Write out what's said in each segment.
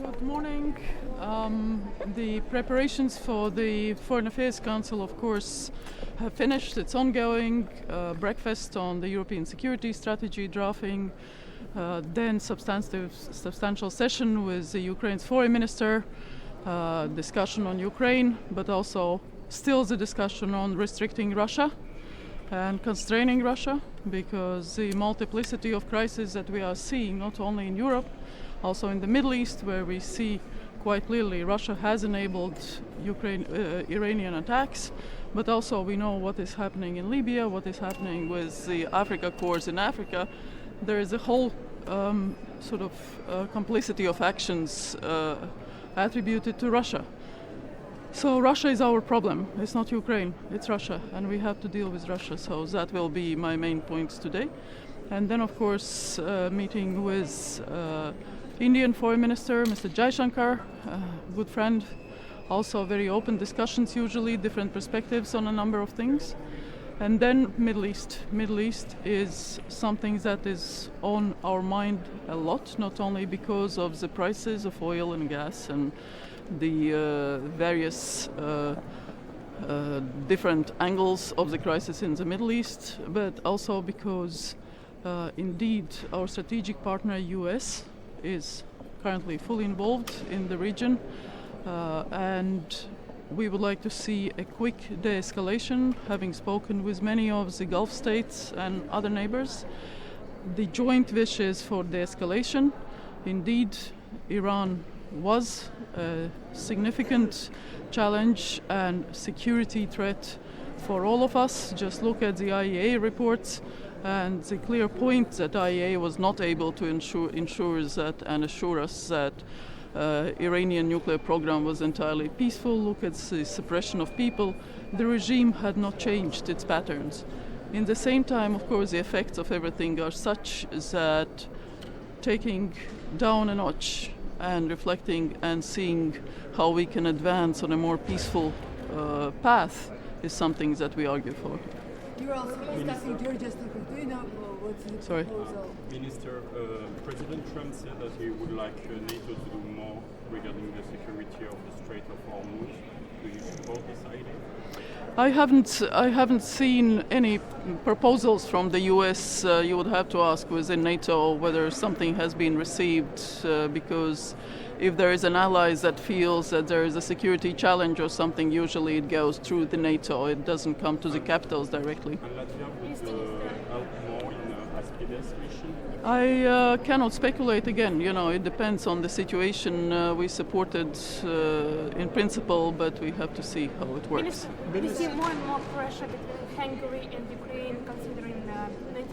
Good morning. The preparations for the Foreign Affairs Council, of course, have finished. It's ongoing. Breakfast on the European security strategy drafting, then substantial session with the Ukraine's foreign minister, discussion on Ukraine, but also still the discussion on restricting Russia and constraining Russia, because the multiplicity of crises that we are seeing, not only in Europe, also in the Middle East, where we see quite clearly Russia has enabled Iranian attacks, but also we know what is happening in Libya, what is happening with the Africa Corps in Africa. There is a whole complicity of actions attributed to Russia. So Russia is our problem. It's not Ukraine, it's Russia, and we have to deal with Russia. So that will be my main points today. And then, of course, meeting with Indian Foreign Minister, Mr. Jaishankar, good friend. Also very open discussions, usually different perspectives on a number of things. And then Middle East. Middle East is something that is on our mind a lot, not only because of the prices of oil and gas and the various different angles of the crisis in the Middle East, but also because indeed our strategic partner US is currently fully involved in the region, and we would like to see a quick de-escalation, having spoken with many of the Gulf states and other neighbors. The joint wishes for de-escalation. Indeed, Iran was a significant challenge and security threat for all of us. Just look at the IAEA reports and the clear point that IAEA was not able to ensure that and assure us that Iranian nuclear program was entirely peaceful. Look at the suppression of people. The regime had not changed its patterns. In the same time, of course, the effects of everything are such that taking down a notch and reflecting and seeing how we can advance on a more peaceful path is something that we argue for. You're also discussing Georgia's topic. Do you know what's the proposal? Minister, President Trump said that he would like NATO to do more regarding the security of the Strait of Hormuz. Do you support this idea? I haven't seen any proposals from the US. You would have to ask within NATO whether something has been received, because if there is an ally that feels that there is a security challenge or something, usually it goes through the NATO. It doesn't come to the capitals directly. And Latvia would help more in Aspides mission? I cannot speculate again. It depends on the situation. We supported in principle, but we have to see how it works. We see more and more pressure between Hungary and Ukraine, considering $90 billion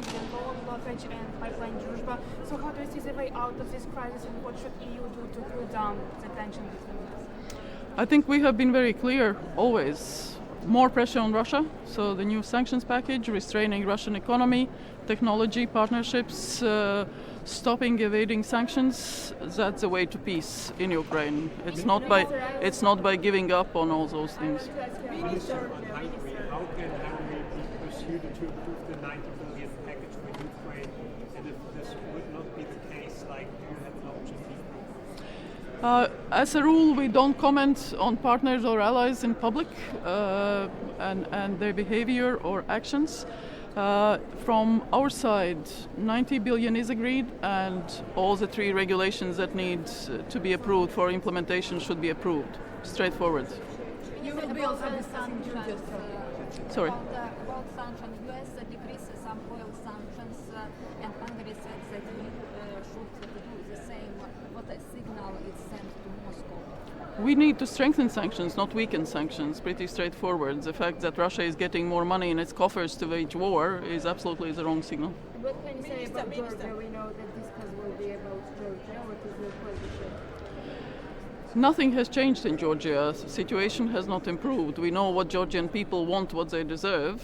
blockage and pipeline Druzhba. So how do you see the way out of this crisis, and what should EU do to cool down the tension between us? I think we have been very clear always. More pressure on Russia, so the new sanctions package, restraining Russian economy, technology partnerships, stopping evading sanctions. That's the way to peace in Ukraine. It's not by giving up on all those things. Minister, on Hungary, how can Hungary pursue to approve the 90 billion package for Ukraine? And if this would not be the case, do you have an option to approve? As a rule, we don't comment on partners or allies in public and their behavior or actions. From our side, 90 billion is agreed, and all the 3 regulations that need to be approved for implementation should be approved. Straightforward. You will be also discussing Georgia's topic. Sorry. About sanctions, US decreases some oil sanctions, and Hungary said that we should do the same. What a signal it sent to Moscow? We need to strengthen sanctions, not weaken sanctions. Pretty straightforward. The fact that Russia is getting more money in its coffers to wage war is absolutely the wrong signal. What can you say about Georgia? We know that discussion will be about Georgia. What is your position? Nothing has changed in Georgia. The situation has not improved. We know what Georgian people want, what they deserve,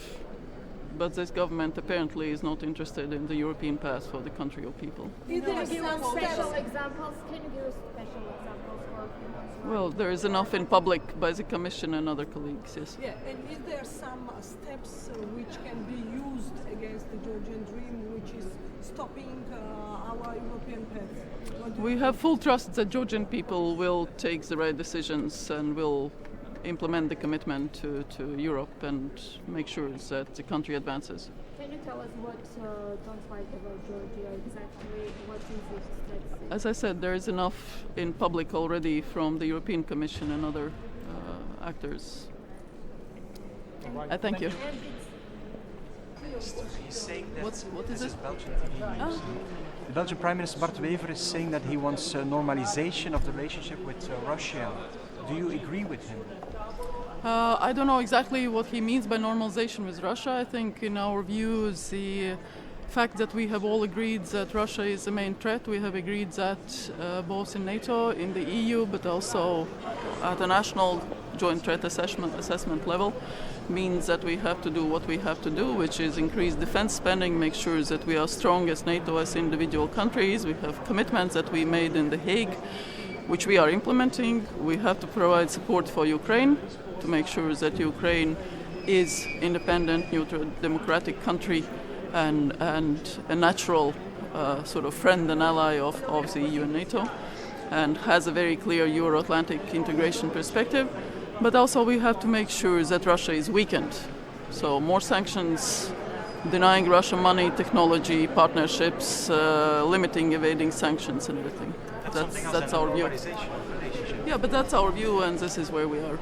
but this government apparently is not interested in the European path for the country or people. Can you give us special examples? Can you give us special examples for? Well, Well, there is enough in public by the Commission and other colleagues, yes. Yeah, and is there some steps which can be used against the Georgian dream, which is stopping our European path? We have full trust that Georgian people will take the right decisions and will implement the commitment to Europe and make sure that the country advances. Can you tell us what don't like about Georgia exactly? What is it that... As I said, there is enough in public already from the European Commission and other actors. I thank you. He's saying that what is this it? is Belgian TV news. The Belgian Prime Minister Bart Wever is saying that he wants normalization of the relationship with Russia. Do you agree with him? I don't know exactly what he means by normalization with Russia. I think in our view, the fact that we have all agreed that Russia is the main threat, we have agreed that both in NATO, in the EU, but also at a national joint threat assessment level, means that we have to do what we have to do, which is increase defense spending, make sure that we are strong as NATO, as individual countries. We have commitments that we made in The Hague, which we are implementing. We have to provide support for Ukraine to make sure that Ukraine is independent, neutral, democratic country and a natural sort of friend and ally of the EU and NATO, and has a very clear Euro-Atlantic integration perspective. But also we have to make sure that Russia is weakened. So more sanctions, denying Russia money, technology, partnerships, limiting, evading sanctions and everything. That's our view. Yeah, but that's our view, and this is where we are.